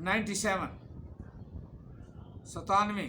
97 97।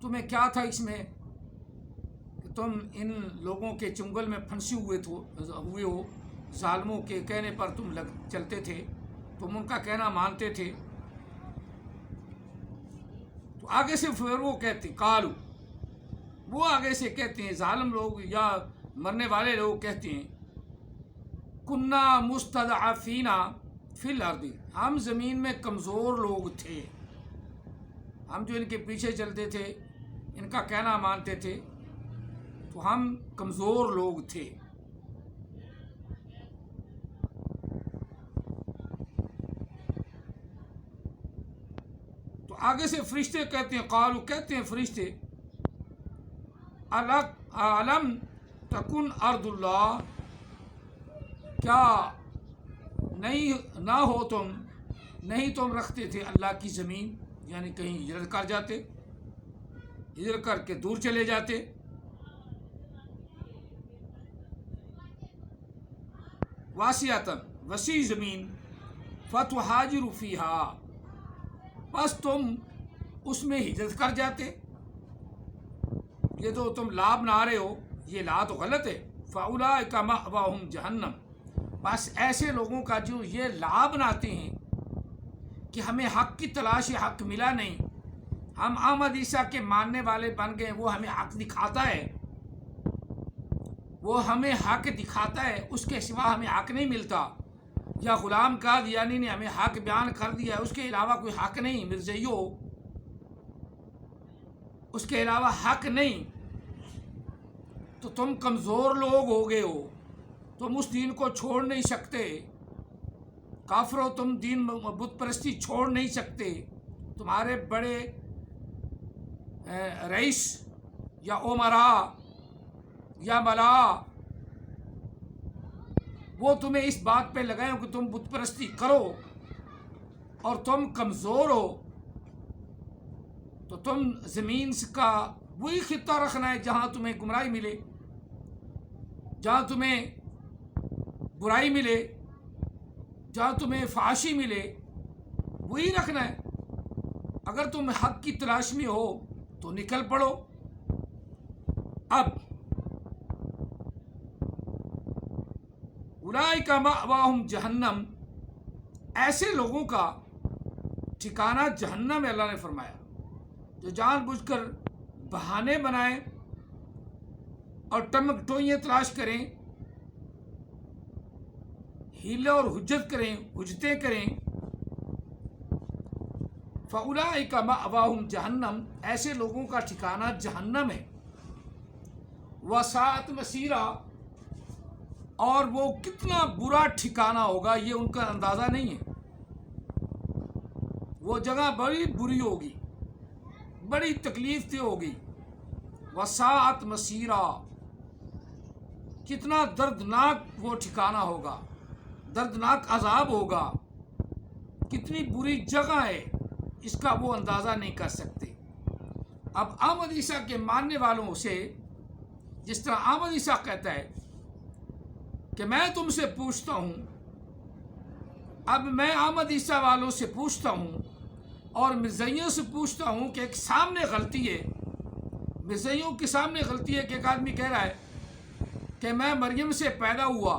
تمہیں کیا تھا اس میں کہ تم ان لوگوں کے چنگل میں پھنسے ہوئے ہو، ظالموں کے کہنے پر تم چلتے تھے، تم ان کا کہنا مانتے تھے۔ تو آگے سے پھر وہ کہتے قالو، وہ آگے سے کہتے ہیں ظالم لوگ یا مرنے والے لوگ کہتے ہیں کننا مستضعفین فی الارض، ہم زمین میں کمزور لوگ تھے، ہم جو ان کے پیچھے چلتے تھے، ان کا کہنا مانتے تھے، تو ہم کمزور لوگ تھے۔ تو آگے سے فرشتے کہتے ہیں قالو، کہتے ہیں فرشتے علم تکن ارض اللہ، کیا نہ ہو تم، نہیں تم رکھتے تھے اللہ کی زمین، یعنی کہیں ہجرت کر جاتے، ہجرت کر کے دور چلے جاتے۔ واسعۃً، وسیع زمین، فتہاجروا فیہا، بس تم اس میں ہجرت کر جاتے۔ یہ تو تم لا بنا رہے ہو، یہ لا تو غلط ہے۔ فاولئک مأواہم جہنم، بس ایسے لوگوں کا جو یہ لا بناتے ہیں کہ ہمیں حق کی تلاش ہے، حق ملا نہیں، ہم احمد عیسیٰ کے ماننے والے بن گئے، وہ ہمیں حق دکھاتا ہے، وہ ہمیں حق دکھاتا ہے، اس کے سوا ہمیں حق نہیں ملتا، یا غلام قادیانی نے ہمیں حق بیان کر دیا ہے، اس کے علاوہ کوئی حق نہیں، مرزائیو اس کے علاوہ حق نہیں، تو تم کمزور لوگ ہو گئے ہو، تم اس دین کو چھوڑ نہیں سکتے، کافرو تم دین بت پرستی چھوڑ نہیں سکتے، تمہارے بڑے رئیس یا امراء یا ملا وہ تمہیں اس بات پہ لگائے ہو کہ تم بت پرستی کرو اور تم کمزور ہو، تو تم زمین کا وہی خطہ رکھنا ہے جہاں تمہیں گمراہی ملے، جہاں تمہیں برائی ملے، جہاں تمہیں فحاشی ملے، وہی رکھنا ہے۔ اگر تم حق کی تلاش میں ہو تو نکل پڑو۔ اب اولئک مأواہم جہنم، ایسے لوگوں کا ٹھکانہ جہنم ہے، اللہ نے فرمایا، جو جان بوجھ کر بہانے بنائیں اور ٹمک ٹوئیاں تلاش کریں، ہیلے اور حجت کریں، حجتیں کریں۔ فاولئک مأواہم جہنم، ایسے لوگوں کا ٹھکانہ جہنم ہے۔ وساءت مصیرا، اور وہ کتنا برا ٹھکانہ ہوگا یہ ان کا اندازہ نہیں ہے، وہ جگہ بڑی بری ہوگی، بڑی تکلیف دہ ہوگی۔ وساءت مصیرا، کتنا دردناک وہ ٹھکانہ ہوگا، دردناک عذاب ہوگا، کتنی بری جگہ ہے، اس کا وہ اندازہ نہیں کر سکتے۔ اب احمد عیسیٰ کے ماننے والوں سے جس طرح احمد عیسیٰ کہتا ہے کہ میں تم سے پوچھتا ہوں، اب میں احمد عیسیٰ والوں سے پوچھتا ہوں اور مرزائیوں سے پوچھتا ہوں کہ ایک سامنے غلطی ہے، مرزائیوں کے سامنے غلطی ہے کہ ایک آدمی کہہ رہا ہے کہ میں مریم سے پیدا ہوا،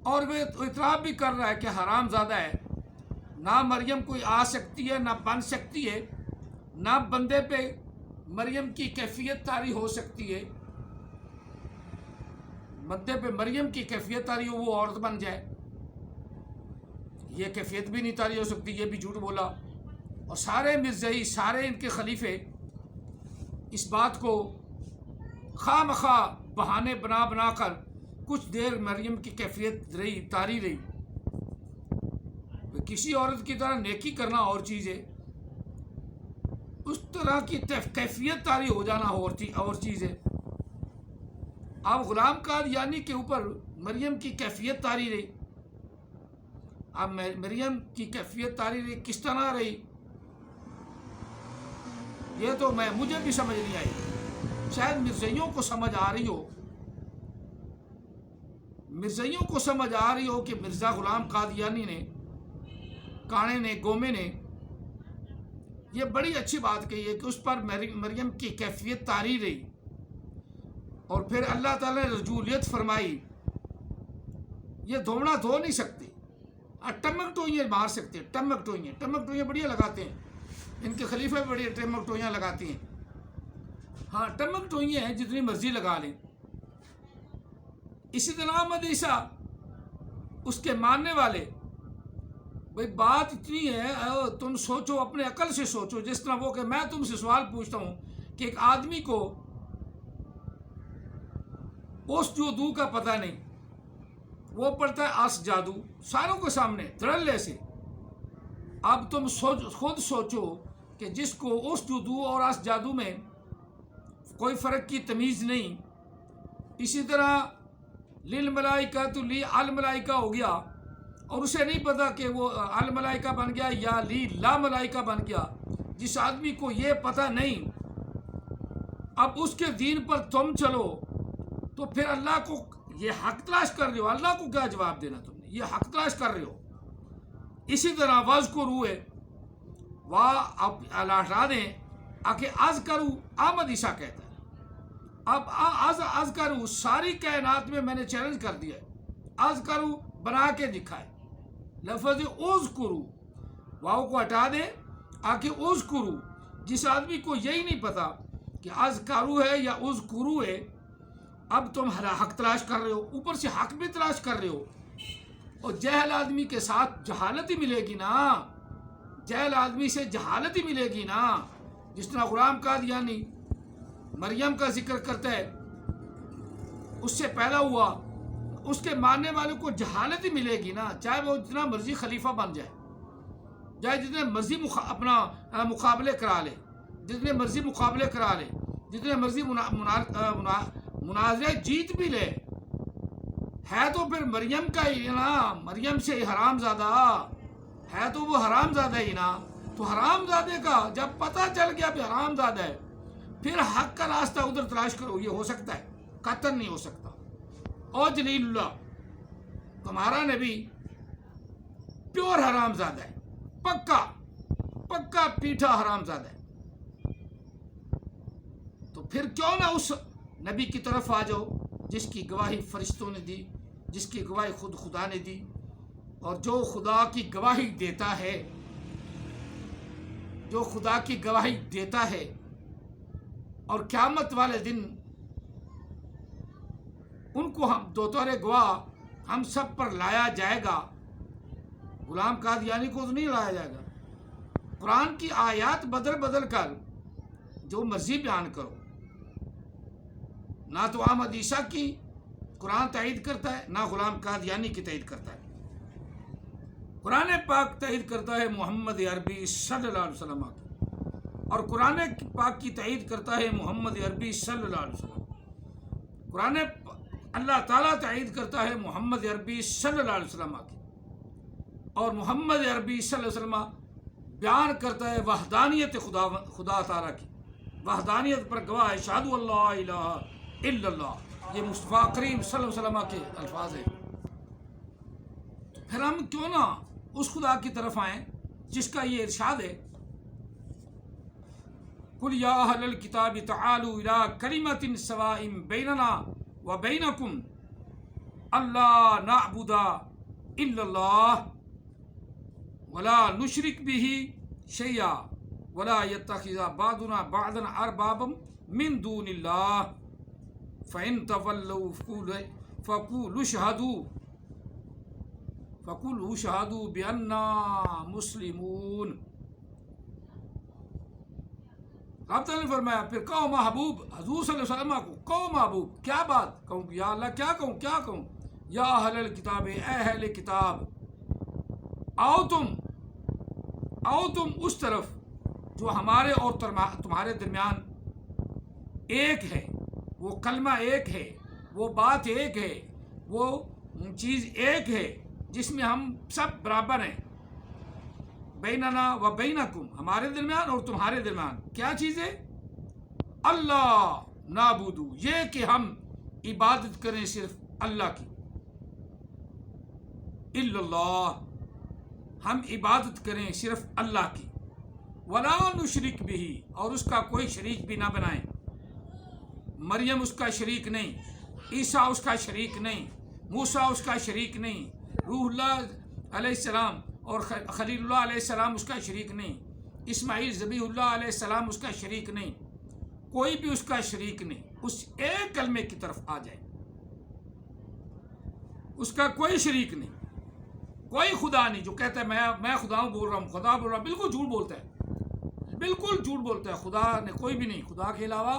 اور وہ اعتراف بھی کر رہا ہے کہ حرام زادہ ہے، نہ مریم کوئی آ سکتی ہے، نہ بن سکتی ہے، نہ بندے پہ مریم کی کیفیت طاری ہو سکتی ہے، بندے پہ مریم کی کیفیت طاری ہو وہ عورت بن جائے، یہ کیفیت بھی نہیں طاری ہو سکتی، یہ بھی جھوٹ بولا۔ اور سارے مرزائی، سارے ان کے خلیفے اس بات کو خواہ مخواہ بہانے بنا بنا کر کچھ دیر مریم کی کیفیت رہی، طاری رہی۔ کسی عورت کی طرح نیکی کرنا اور چیز ہے، اس طرح کی کیفیت طاری ہو جانا اور چیز ہے۔ اب غلام قادیانی کے اوپر مریم کی کیفیت طاری رہی، اب مریم کی کیفیت طاری رہی کس طرح رہی یہ تو مجھے بھی سمجھ نہیں آئی، شاید مرزائیوں کو سمجھ آ رہی ہو، مرزائیوں کو سمجھ آ رہی ہو کہ مرزا غلام قادیانی نے، کانے نے، گومے نے یہ بڑی اچھی بات کہی ہے کہ اس پر مریم کی کیفیت طاری رہی، اور پھر اللہ تعالیٰ نے رجولیت فرمائی. یہ دھونا دھو نہیں سکتے، ٹمک ٹوئیاں مار سکتے ہیں، ٹمک ٹوئیاں بڑھیا لگاتے ہیں، ان کے خلیفہ بڑی ٹمک ٹوئیاں لگاتی ہیں. ہاں ٹمک ٹوئیاں ہیں جتنی مرضی لگا لیں. اسی طرح احمد عیسیٰ اس کے ماننے والے، بھئی بات اتنی ہے، تم سوچو، اپنے عقل سے سوچو. جس طرح وہ کہ میں تم سے سوال پوچھتا ہوں کہ ایک آدمی کو اس جادو کا پتہ نہیں، وہ پڑھتا ہے اس جادو ساروں کے سامنے دھڑلے سے. اب تم خود سوچو کہ جس کو اس جادو اور اس جادو میں کوئی فرق کی تمیز نہیں، اسی طرح للملائکہ تو لی الملائکہ ہو گیا، اور اسے نہیں پتا کہ وہ الملائکہ بن گیا یا لی لا ملائکہ بن گیا. جس آدمی کو یہ پتہ نہیں، اب اس کے دین پر تم چلو تو پھر اللہ کو یہ حق تلاش کر رہے ہو. اللہ کو کیا جواب دینا؟ تم نے یہ حق تلاش کر رہے ہو. اسی طرح وز کو روئے اللہ دیں کہ از کرو احمد عیسیٰ کہتا ہے. اب از کرو ساری کائنات میں نے چیلنج کر دیا ہے، از کرو بنا کے دکھائے. لفظ اوز کرو واؤ کو ہٹا دے آکے اوز کرو. جس آدمی کو یہی نہیں پتا کہ از کرو ہے یا اوز کرو ہے، اب تم حق تلاش کر رہے ہو، اوپر سے حق بھی تلاش کر رہے ہو. اور جہل آدمی کے ساتھ جہالت ہی ملے گی نا، جہل آدمی سے جہالت ہی ملے گی نا. جس طرح غلام قادیانی مریم کا ذکر کرتا ہے، اس سے پیدا ہوا، اس کے ماننے والوں کو جہالت ہی ملے گی نا، چاہے وہ جتنا مرضی خلیفہ بن جائے، چاہے جتنے مرضی اپنا مقابلے کرا لے، جتنے مرضی مقابلے کرا لے، جتنے مرضی مناظرے جیت بھی لے، ہے تو پھر مریم کا ہی نا. مریم سے حرام زادہ ہے تو وہ حرام زادہ ہی نا. تو حرام زادے کا جب پتہ چل گیا بھی حرام زادہ ہے، پھر حق کا راستہ ادھر تلاش کرو. یہ ہو سکتا ہے؟ قطعاً نہیں ہو سکتا. اور جلیل اللہ تمہارا نبی پیور حرام زادہ ہے، پکا پیٹھا حرام زادہ ہے. تو پھر کیوں نہ اس نبی کی طرف آ جاؤ جس کی گواہی فرشتوں نے دی، جس کی گواہی خود خدا نے دی. اور جو خدا کی گواہی دیتا ہے، جو خدا کی گواہی دیتا ہے، اور قیامت والے دن ان کو ہم دو طرح گواہ ہم سب پر لایا جائے گا. غلام قادیانی کو تو نہیں لایا جائے گا. قرآن کی آیات بدل کر جو مرضی بیان کرو، نہ تو احمد عیسیٰ کی قرآن تائید کرتا ہے، نہ غلام قادیانی کی تائید کرتا ہے. قرآن پاک تائید کرتا ہے محمد عربی صلی اللہ علیہ وسلم کی، اور قرآن پاک کی تائید کرتا ہے محمد عربی صلی اللہ علیہ وسلم. قرآن اللہ تعالیٰ تائید کرتا ہے محمد عربی صلی اللہ علیہ وسلم کی، اور محمد عربی صلی اللہ علیہ وسلم بیان کرتا ہے وحدانیت خدا تعالیٰ کی. وحدانیت پر گواہ ہے اشہدو اللہ الہ الا اللہ. یہ مصطفیٰ کریم صلی اللہ علیہ وسلم کے الفاظ ہیں. تو پھر ہم کیوں نہ اس خدا کی طرف آئیں جس کا یہ ارشاد ہے، قل یا اہل الکتاب تعالوا الی کلمۃ سواء بیننا وبینکم الا نعبد الا اللہ ولا نشرک بہ شیئا ولا يتخذ بعضنا بعضا اربابا من دون اللہ فإن تولوا فقولوا اشہدوا بأننا مسلمون. رب تعالیٰ نے فرمایا پھر کہو محبوب حضور صلی اللہ علیہ وسلم کو، کہو محبوب کیا بات کہوں، یا اللہ کیا کہوں، یا اہل الکتاب، اے اہل کتاب، آؤ تم اس طرف جو ہمارے اور تمہارے درمیان ایک ہے، وہ کلمہ ایک ہے، وہ بات ایک ہے، وہ چیز ایک ہے جس میں ہم سب برابر ہیں. بیننا و بینکم، ہمارے درمیان اور تمہارے درمیان کیا چیز ہے؟ اللہ نعبدو، یہ کہ ہم عبادت کریں صرف اللہ کی. الا اللہ، ہم عبادت کریں صرف اللہ کی. ولا نشرک بھی، اور اس کا کوئی شریک بھی نہ بنائیں۔ مریم اس کا شریک نہیں، عیسیٰ اس کا شریک نہیں، موسیٰ اس کا شریک نہیں، روح اللہ علیہ السلام اور خلیل اللہ علیہ السلام اس کا شریک نہیں، اسماعیل ذبیح اللہ علیہ السلام اس کا شریک نہیں، کوئی بھی اس کا شریک نہیں۔ اس ایک کلمے کی طرف آ جائے، اس کا کوئی شریک نہیں، کوئی خدا نہیں۔ جو کہتا ہے میں خدا ہوں، بول رہا ہوں، خدا بول رہا ہوں، بالکل جھوٹ بولتا ہے، بالکل جھوٹ بولتا ہے۔ خدا نے کوئی بھی نہیں، خدا کے علاوہ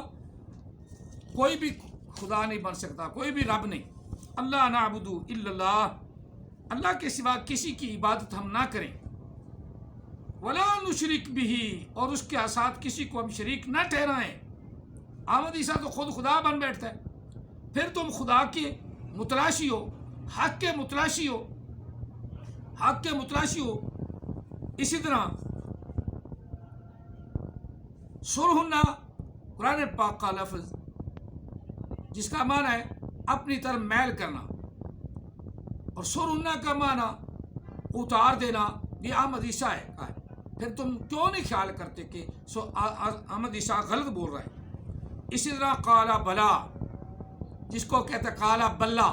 کوئی بھی خدا نہیں بن سکتا، کوئی بھی رب نہیں۔ اللہ نعبد الا اللہ، اللہ کے سوا کسی کی عبادت ہم نہ کریں۔ ولا نشرک بھی، اور اس کے ساتھ کسی کو ہم شریک نہ ٹھہرائیں۔ احمد عیسیٰ تو خود خدا بن بیٹھتا ہے، پھر تم خدا کے متلاشی ہو، حق کے متلاشی ہو، حق کے متلاشی ہو۔ اسی طرح سرہن قرآن پاک کا لفظ جس کا معنی ہے اپنی طرف میل کرنا، اور سرہن کا معنی اتار دینا، یہ احمد عیسیٰ ہے۔ پھر تم کیوں نہیں خیال کرتے کہ احمد عیسیٰ غلط بول رہا ہے؟ اسی طرح قالا بلا، جس کو کہتے ہیں قالا بلا،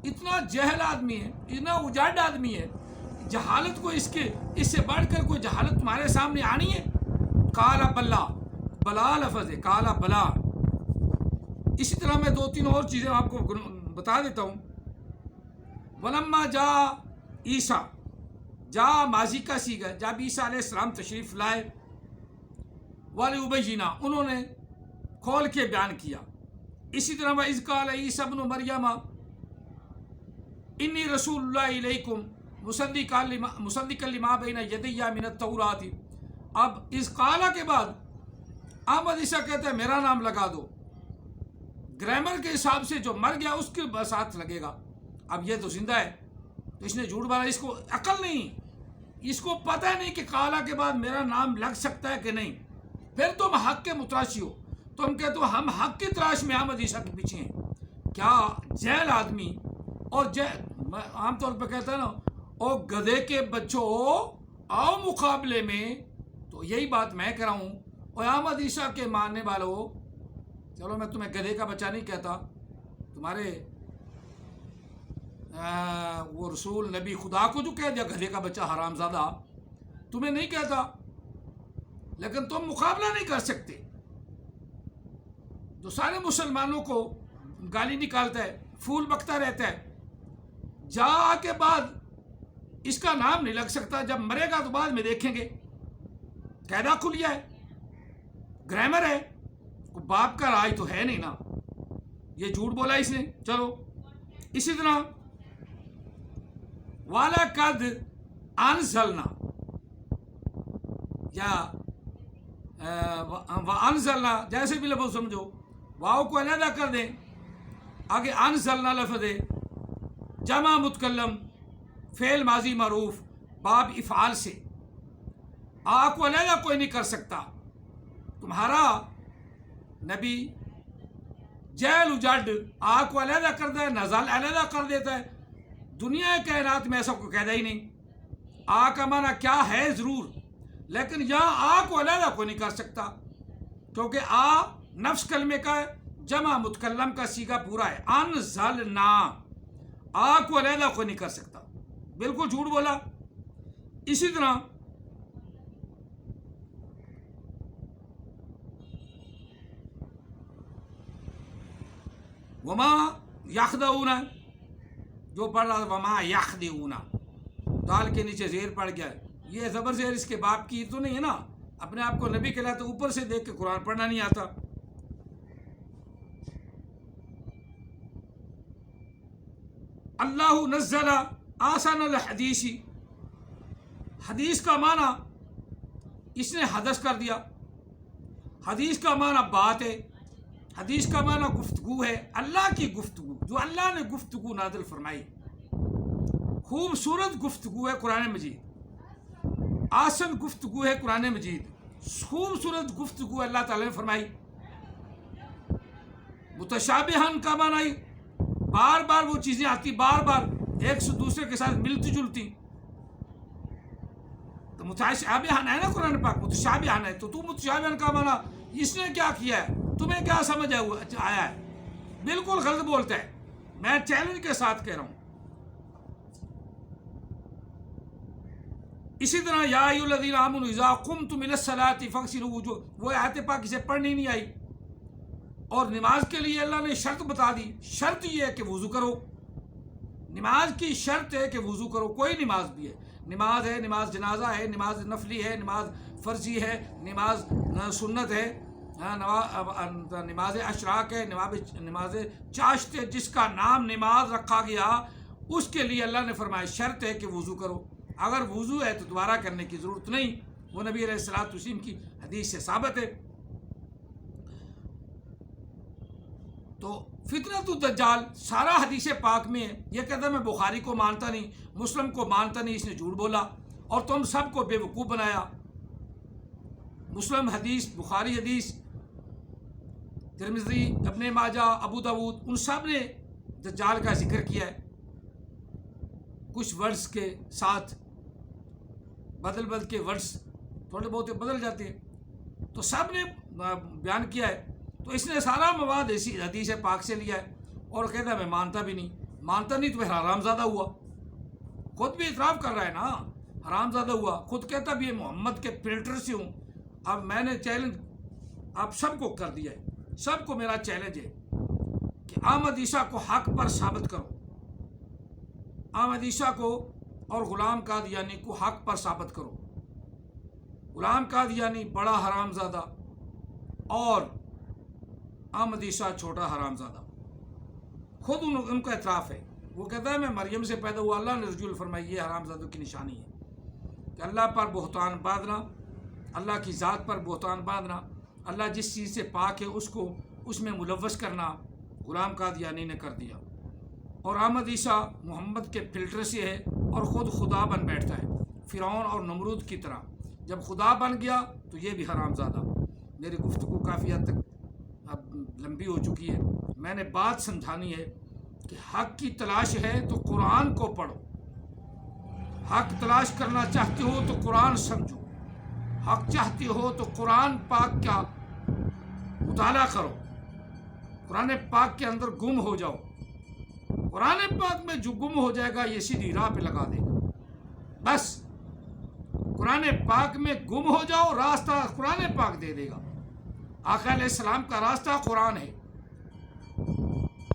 اتنا جہل آدمی ہے، اتنا اجاڈ آدمی ہے، جہالت کو اس سے بڑھ کر کوئی جہالت تمہارے سامنے آنی ہے؟ قالا بلا، بلا لفظ ہے، قالا بلا۔ اسی طرح میں دو تین اور چیزیں آپ کو بتا دیتا ہوں۔ ولما جا عیسیٰ، جا ماضی کا صیغہ، جب عیسیٰ علیہ السلام تشریف لائے، وَلِيُبَيِّنَ، انہوں نے کھول کے بیان کیا۔ اسی طرح وَإِذْ قَالَ عِيسَى ابْنُ مَرْيَمَ إِنِّي رَسُولُ اللَّهِ إِلَيْكُمْ مُصَدِّقًا لِمَا بَيْنَ يَدَيَّ مِنَ التَّوْرَاةِ۔ اب اس قالا کے بعد احمد عیسیٰ کہتا ہے میرا نام لگا دو، گرامر کے حساب سے جو مر گیا اس کے ساتھ لگے گا۔ اب یہ تو زندہ ہے، تو اس نے جھوٹ بولا، اس کو عقل نہیں، اس کو پتہ نہیں کہ قالا کے بعد میرا نام لگ سکتا ہے کہ نہیں۔ پھر تم حق کے متلاشی ہو، تم کہتے ہو ہم حق کی تلاش میں احمد عیسیٰ کے پیچھے ہیں۔ کیا جہل آدمی، اور عام طور پہ کہتا ہے نا، او گدھے کے بچوں آؤ مقابلے میں، تو یہی بات میں کہہ رہا ہوں۔ اور احمد عیسیٰ کے ماننے والوں، چلو میں تمہیں گدھے کا بچہ نہیں کہتا، تمہارے وہ رسول نبی خدا کو جو کہہ دیا گدھے کا بچہ حرام زادہ، تمہیں نہیں کہتا، لیکن تم مقابلہ نہیں کر سکتے۔ تو سارے مسلمانوں کو گالی نکالتا ہے، پھول بکتا رہتا ہے، جا کے بعد اس کا نام نہیں لگ سکتا، جب مرے گا تو بعد میں دیکھیں گے۔ قاعدہ کھلیا ہے، گرامر ہے، باپ کا رائے تو ہے نہیں نا، یہ جھوٹ بولا اس نے۔ چلو اسی طرح وَلَقَدْ أَنزَلْنَا، یا وَأَنزَلْنَا، جیسے بھی لفظ سمجھو، واو کو علیحدہ کر دیں، آگے انزلنا لفظ ہے، جمع متکلم، فعل ماضی معروف، باب افعال سے، آ کو علیحدہ کوئی نہیں کر سکتا۔ تمہارا نبی جیل اجڈ آ کو علیحدہ کر دے، نزل علیحدہ کر دیتا ہے، دنیا کائنات میں ایسا کوئی قاعدہ ہی نہیں۔ آ کا معنی کیا ہے ضرور، لیکن یہاں آ کو علیحدہ کوئی نہیں کر سکتا، کیونکہ آ نفس کلمے کا جمع متکلم کا صیغہ پورا ہے۔ انزلنا، آ کو علیحدہ کوئی نہیں کر سکتا، بالکل جھوٹ بولا۔ اسی طرح وما یخدعون، جو پڑھ رہا وما یخدعون، دال کے نیچے زیر پڑ گیا، یہ زبر زیر اس کے باپ کی تو نہیں ہے نا، اپنے آپ کو نبی کہلاتے، اوپر سے دیکھ کے قرآن پڑھنا نہیں آتا۔ اللہ نزل احسن الحدیث، حدیث کا معنی اس نے حدث کر دیا۔ حدیث کا معنی بات ہے، حدیث کا معنی گفتگو ہے، اللہ کی گفتگو، جو اللہ نے گفتگو نازل فرمائی، خوبصورت گفتگو ہے قرآن مجید، آسن گفتگو ہے قرآن مجید، خوبصورت گفتگو اللہ تعالیٰ نے فرمائی۔ متشابہن کا معنی بار بار وہ چیزیں آتی، بار بار ایک سے دوسرے کے ساتھ ملتی جلتی۔ تو متشابہن ہے نا قرآن پاک، متشابہن ہے، تو متشابہن کا مانا اس نے کیا کیا ہے، تمہیں کیا سمجھ آیا ہے؟ بالکل غلط بولتا ہے، میں چیلنج کے ساتھ کہہ رہا ہوں۔ اسی طرح یا ایھا الذین آمنوا اذا قمتم الی الصلاۃ فاغسلوا وجوہکم، وہ آیت پاک اسے پڑھنی نہیں آئی، اور نماز کے لیے اللہ نے شرط بتا دی، شرط یہ ہے کہ وضو کرو، نماز کی شرط ہے کہ وضو کرو، کوئی نماز بھی ہے، نماز ہے، نماز جنازہ ہے، نماز نفلی ہے، نماز فرضی ہے، نماز سنت ہے، نماز اشراق ہے، نماز چاشت ہے، جس کا نام نماز رکھا گیا اس کے لیے اللہ نے فرمایا شرط ہے کہ وضو کرو، اگر وضو ہے تو دوبارہ کرنے کی ضرورت نہیں، وہ نبی علیہ الصلوۃ والسلام کی حدیث سے ثابت ہے۔ تو فتنۃ الدجال سارا حدیث پاک میں ہے، یہ کہتا ہے میں بخاری کو مانتا نہیں، مسلم کو مانتا نہیں، اس نے جھوٹ بولا اور تم سب کو بے وقوف بنایا۔ مسلم حدیث، بخاری حدیث، ترمذی، ابن ماجہ، ابو داؤد، ان سب نے دجال کا ذکر کیا ہے، کچھ ورڈز کے ساتھ، بدل کے ورڈز تھوڑے بہت بدل جاتے ہیں، تو سب نے بیان کیا ہے۔ تو اس نے سارا مواد اسی حدیث پاک سے لیا ہے اور کہتا ہے میں مانتا بھی نہیں، مانتا نہیں تو پھر حرام زادہ ہوا، خود بھی اعتراف کر رہا ہے نا، حرام زادہ ہوا، خود کہتا بھی محمد کے فلٹر سے ہوں۔ اب میں نے چیلنج آپ سب کو کر دیا ہے، سب کو میرا چیلنج ہے کہ احمد عیسیٰ کو حق پر ثابت کرو، احمد عیسیٰ کو اور غلام قادیانی کو حق پر ثابت کرو۔ غلام قادیانی بڑا حرام زادہ اور احمد عیسیٰ چھوٹا حرام زادہ، خود ان کا اعتراف ہے، وہ کہتا ہے میں مریم سے پیدا ہوا، اللہ نے رجوع فرمائی، یہ حرام زادوں کی نشانی ہے کہ اللہ پر بہتان باندھنا، اللہ کی ذات پر بہتان باندھنا، اللہ جس چیز سے پاک ہے اس میں ملوث کرنا، غلام قادیانی نے کر دیا۔ اور احمد عیسیٰ محمد کے فلٹر سے ہے اور خود خدا بن بیٹھتا ہے، فرعون اور نمرود کی طرح، جب خدا بن گیا تو یہ بھی حرام زادہ۔ میری گفتگو کافی حد تک اب لمبی ہو چکی ہے، میں نے بات سمجھانی ہے کہ حق کی تلاش ہے تو قرآن کو پڑھو، حق تلاش کرنا چاہتے ہو تو قرآن سمجھو، حق چاہتے ہو تو قرآن پاک کا مطالعہ کرو، قرآن پاک کے اندر گم ہو جاؤ، قرآن پاک میں جو گم ہو جائے گا یہ سیدھی راہ پہ لگا دے گا، بس قرآن پاک میں گم ہو جاؤ، راستہ قرآن پاک دے دے گا۔ آقا علیہ السلام کا راستہ قرآن ہے،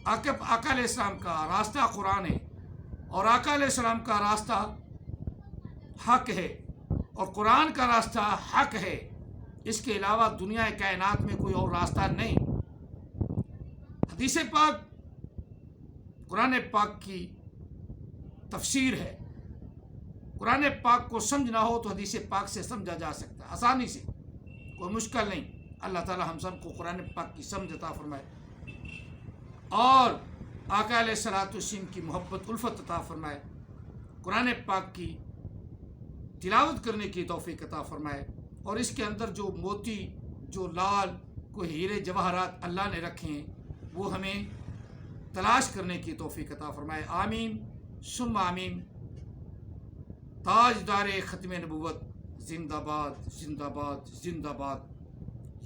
آقا علیہ السلام کا راستہ قرآن ہے، اور آقا علیہ السلام کا راستہ حق ہے، اور قرآن کا راستہ حق ہے، اس کے علاوہ دنیا کائنات میں کوئی اور راستہ نہیں۔ حدیث پاک قرآن پاک کی تفسیر ہے، قرآن پاک کو سمجھنا ہو تو حدیث پاک سے سمجھا جا سکتا ہے آسانی سے، کوئی مشکل نہیں۔ اللہ تعالی ہم سب کو قرآن پاک کی سمجھ عطا فرمائے اور آقا علیہ الصلوۃ والسلام کی محبت الفت عطا فرمائے، قرآن پاک کی تلاوت کرنے کی توفیق عطا فرمائے، اور اس کے اندر جو موتی، جو لال، کوئی ہیرے جواہرات اللہ نے رکھے ہیں وہ ہمیں تلاش کرنے کی توفیق عطا فرمائے، آمین ثم آمین۔ تاجدار ختم نبوت زندہ باد، زندہ باد، زندہ باد،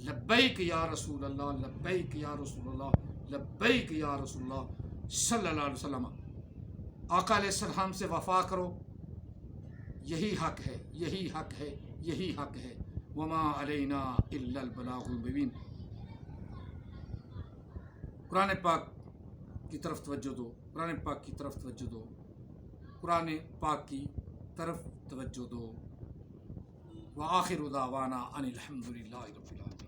لبیک یا رسول اللہ، لبیک یا رسول اللہ، لبیک یا رسول اللہ صلی اللہ علیہ وسلم۔ آقا علیہ السلام سے وفا کرو، یہی حق ہے، یہی حق ہے، یہی حق ہے، وما علینا الا البلاغ المبین۔ قرآن پاک کی طرف توجہ دو، قرآن پاک کی طرف توجہ دو، قرآن پاک کی طرف توجہ دو۔ وآخر دعوانا ان الحمد للہ رب العالمین۔